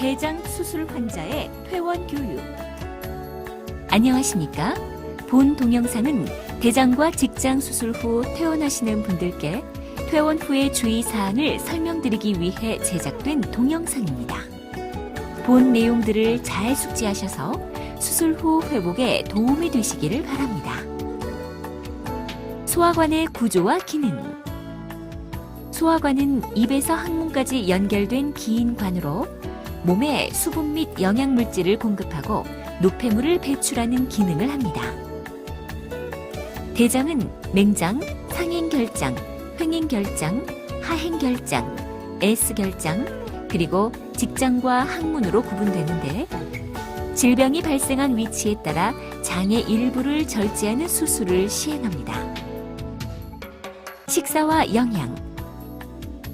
대장 수술 환자의 퇴원 교육. 안녕하십니까? 본 동영상은 대장과 직장 수술 후 퇴원하시는 분들께 퇴원 후의 주의사항을 설명드리기 위해 제작된 동영상입니다. 본 내용들을 잘 숙지하셔서 수술 후 회복에 도움이 되시기를 바랍니다. 소화관의 구조와 기능. 소화관은 입에서 항문까지 연결된 긴 관으로 몸에 수분 및 영양물질을 공급하고 노폐물을 배출하는 기능을 합니다. 대장은 맹장, 상행결장, 횡행결장, 하행결장, S결장, 그리고 직장과 항문으로 구분되는데 질병이 발생한 위치에 따라 장의 일부를 절제하는 수술을 시행합니다. 식사와 영양.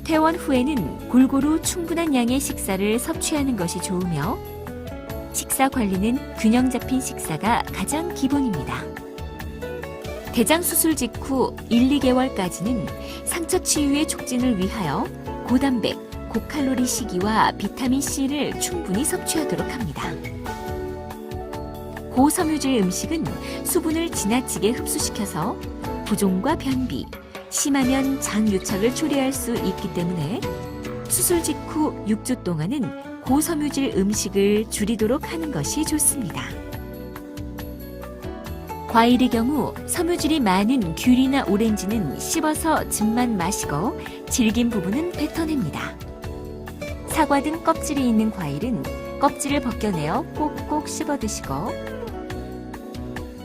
퇴원 후에는 골고루 충분한 양의 식사를 섭취하는 것이 좋으며 식사 관리는 균형 잡힌 식사가 가장 기본입니다. 대장 수술 직후 1, 2개월까지는 상처 치유의 촉진을 위하여 고단백, 고칼로리 식이와 비타민C를 충분히 섭취하도록 합니다. 고섬유질 음식은 수분을 지나치게 흡수시켜서 부종과 변비, 심하면 장유착을 초래할 수 있기 때문에 수술 직후 6주 동안은 고섬유질 음식을 줄이도록 하는 것이 좋습니다. 과일의 경우 섬유질이 많은 귤이나 오렌지는 씹어서 즙만 마시고 질긴 부분은 뱉어냅니다. 사과 등 껍질이 있는 과일은 껍질을 벗겨내어 꼭꼭 씹어 드시고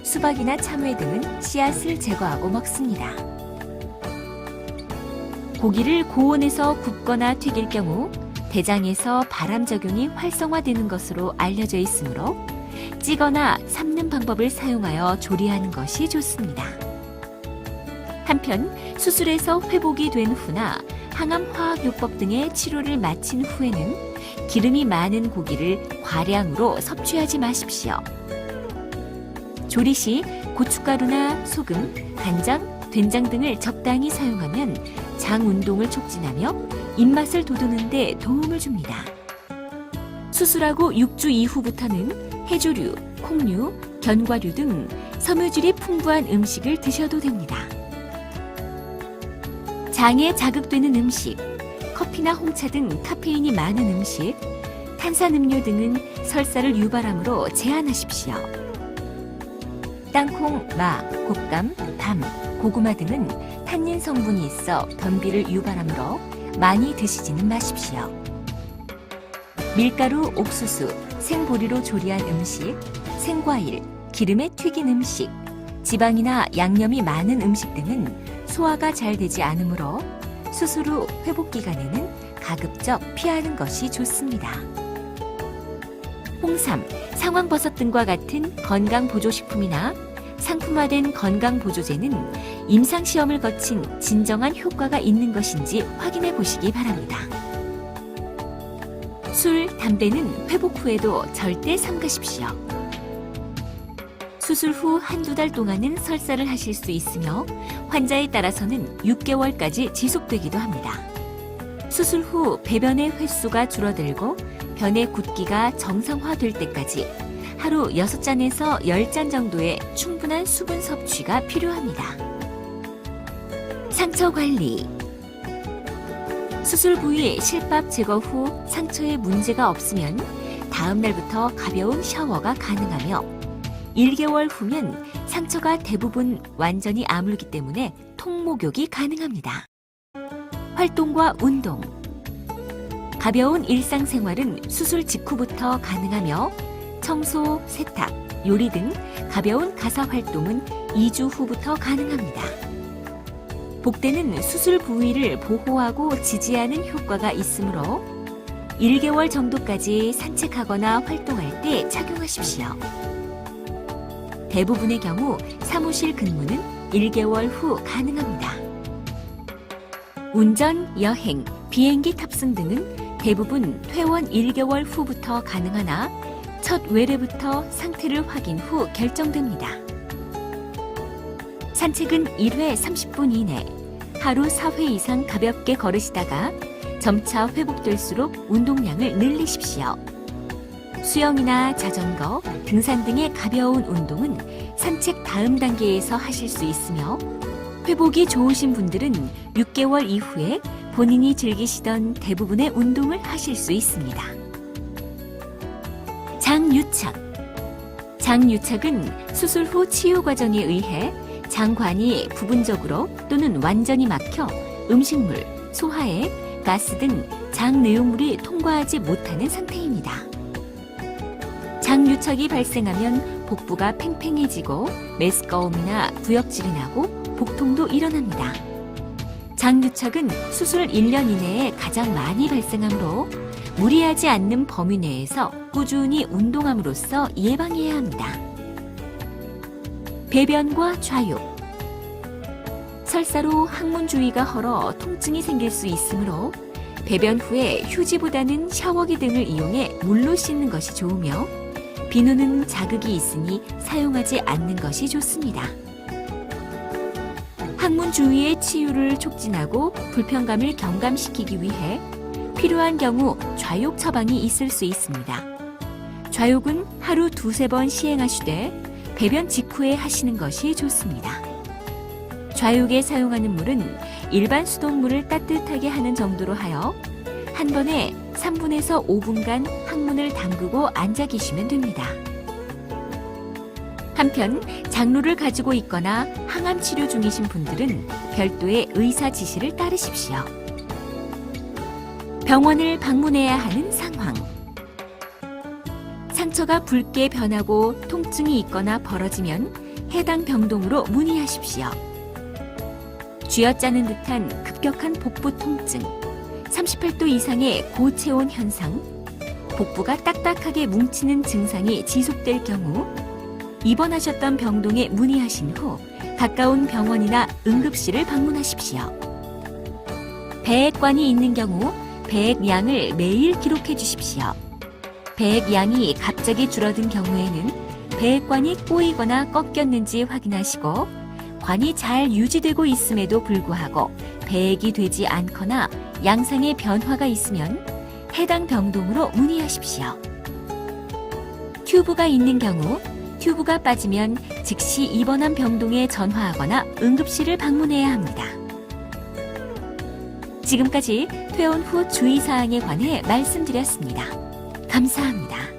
수박이나 참외 등은 씨앗을 제거하고 먹습니다. 고기를 고온에서 굽거나 튀길 경우 대장에서 발암 작용이 활성화되는 것으로 알려져 있으므로 찌거나 삶는 방법을 사용하여 조리하는 것이 좋습니다. 한편 수술에서 회복이 된 후나 항암화학요법 등의 치료를 마친 후에는 기름이 많은 고기를 과량으로 섭취하지 마십시오. 조리 시 고춧가루나 소금, 간장, 된장 등을 적당히 사용하면 장 운동을 촉진하며 입맛을 돋우는 데 도움을 줍니다. 수술하고 6주 이후부터는 해조류, 콩류, 견과류 등 섬유질이 풍부한 음식을 드셔도 됩니다. 장에 자극되는 음식, 커피나 홍차 등 카페인이 많은 음식, 탄산음료 등은 설사를 유발하므로 제한하십시오. 땅콩, 마, 곶감, 밤, 고구마 등은 탄닌 성분이 있어 변비를 유발하므로 많이 드시지는 마십시오. 밀가루, 옥수수, 생보리로 조리한 음식, 생과일, 기름에 튀긴 음식, 지방이나 양념이 많은 음식 등은 소화가 잘 되지 않으므로 수술 후 회복 기간에는 가급적 피하는 것이 좋습니다. 홍삼, 상황버섯 등과 같은 건강보조식품이나 상품화된 건강보조제는 임상시험을 거친 진정한 효과가 있는 것인지 확인해 보시기 바랍니다. 술, 담배는 회복 후에도 절대 삼가십시오. 수술 후 한두 달 동안은 설사를 하실 수 있으며 환자에 따라서는 6개월까지 지속되기도 합니다. 수술 후 배변의 횟수가 줄어들고 변의 굳기가 정상화될 때까지 하루 6잔에서 10잔 정도의 충분한 수분 섭취가 필요합니다. 상처 관리. 수술 부위 실밥 제거 후 상처에 문제가 없으면 다음 날부터 가벼운 샤워가 가능하며 1개월 후면 상처가 대부분 완전히 아물기 때문에 통목욕이 가능합니다. 활동과 운동. 가벼운 일상생활은 수술 직후부터 가능하며 청소, 세탁, 요리 등 가벼운 가사 활동은 2주 후부터 가능합니다. 복대는 수술 부위를 보호하고 지지하는 효과가 있으므로 1개월 정도까지 산책하거나 활동할 때 착용하십시오. 대부분의 경우 사무실 근무는 1개월 후 가능합니다. 운전, 여행, 비행기 탑승 등은 대부분 퇴원 1개월 후부터 가능하나 첫 외래부터 상태를 확인 후 결정됩니다. 산책은 1회 30분 이내, 하루 4회 이상 가볍게 걸으시다가 점차 회복될수록 운동량을 늘리십시오. 수영이나 자전거, 등산 등의 가벼운 운동은 산책 다음 단계에서 하실 수 있으며 회복이 좋으신 분들은 6개월 이후에 본인이 즐기시던 대부분의 운동을 하실 수 있습니다. 장유착. 장유착은 수술 후 치유 과정에 의해 장관이 부분적으로 또는 완전히 막혀 음식물, 소화액, 가스 등 장 내용물이 통과하지 못하는 상태입니다. 장유착이 발생하면 복부가 팽팽해지고 메스꺼움이나 구역질이 나고 복통도 일어납니다. 장유착은 수술 1년 이내에 가장 많이 발생하므로 무리하지 않는 범위 내에서 꾸준히 운동함으로써 예방해야 합니다. 배변과 좌욕. 설사로 항문 주위가 헐어 통증이 생길 수 있으므로 배변 후에 휴지보다는 샤워기 등을 이용해 물로 씻는 것이 좋으며 비누는 자극이 있으니 사용하지 않는 것이 좋습니다. 항문 주위의 치유를 촉진하고 불편감을 경감시키기 위해 필요한 경우 좌욕 처방이 있을 수 있습니다. 좌욕은 하루 2-3번 시행하시되 배변 직후에 하시는 것이 좋습니다. 좌욕에 사용하는 물은 일반 수돗물을 따뜻하게 하는 정도로 하여 한 번에 3분에서 5분간 항문을 담그고 앉아 계시면 됩니다. 한편 장루를 가지고 있거나 항암 치료 중이신 분들은 별도의 의사 지시를 따르십시오. 병원을 방문해야 하는 상황. 상처가 붉게 변하고 통증이 있거나 벌어지면 해당 병동으로 문의하십시오. 쥐어짜는 듯한 급격한 복부 통증, 38도 이상의 고체온 현상, 복부가 딱딱하게 뭉치는 증상이 지속될 경우 입원하셨던 병동에 문의하신 후 가까운 병원이나 응급실을 방문하십시오. 배액관이 있는 경우 배액량을 매일 기록해 주십시오. 배액량이 갑자기 줄어든 경우에는 배액관이 꼬이거나 꺾였는지 확인하시고 관이 잘 유지되고 있음에도 불구하고 배액이 되지 않거나 양상의 변화가 있으면 해당 병동으로 문의하십시오. 튜브가 있는 경우 튜브가 빠지면 즉시 입원한 병동에 전화하거나 응급실을 방문해야 합니다. 지금까지 퇴원 후 주의사항에 관해 말씀드렸습니다. 감사합니다.